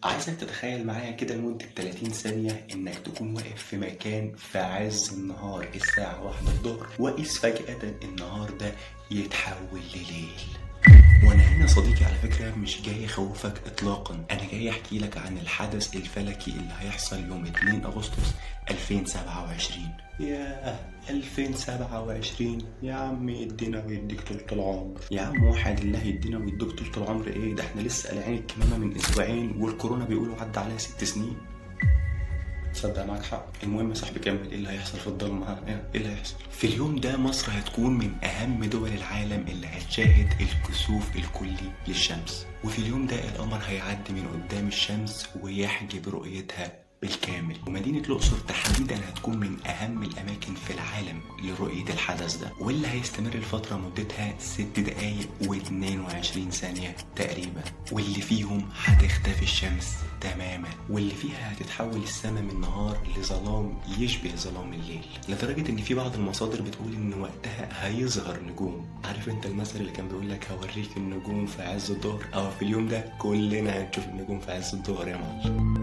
عايزك تتخيل معايا كده لمدة 30 ثانية إنك تكون واقف في مكان في عز النهار الساعة 1 الظهر، وقيس فجأة النهار ده يتحول لليل. وانا هنا صديقي على فكرة مش جاي اخوفك اطلاقا، انا جاي احكي لك عن الحدث الفلكي اللي هيحصل يوم 2 اغسطس 2027. ياه 2027 يا عم، يدينا ويديك طول العمر يا عم. واحد الله يدينا ويديك طول العمر ايه ده؟ احنا لسه قلعين الكمامة من اسبوعين والكورونا بيقولوا عدى عليها 6 سنين. تصدق معاك حق. المهم يا صاحبي كمل، ايه اللي هيحصل في الضلمه؟ ايه اللي هيحصل في اليوم ده؟ مصر هتكون من اهم دول العالم اللي هتشاهد الكسوف الكلي للشمس، وفي اليوم ده القمر هيعدي من قدام الشمس ويحجب رؤيتها بالكامل. ومدينة الأقصر تحديدا هتكون من أهم الأماكن في العالم لرؤية الحدث ده، واللي هيستمر الفترة مدتها 6 دقايق و22 ثانية تقريبا، واللي فيهم هتختفي الشمس تماما، واللي فيها هتتحول السماء من نهار لظلام يشبه ظلام الليل، لدرجة ان في بعض المصادر بتقول ان وقتها هيظهر نجوم. عارف انت المثل اللي كان بيقول لك هوريك النجوم في عز الظهر؟ او في اليوم ده كلنا هنشوف النجوم في عز الظهر يا معلم.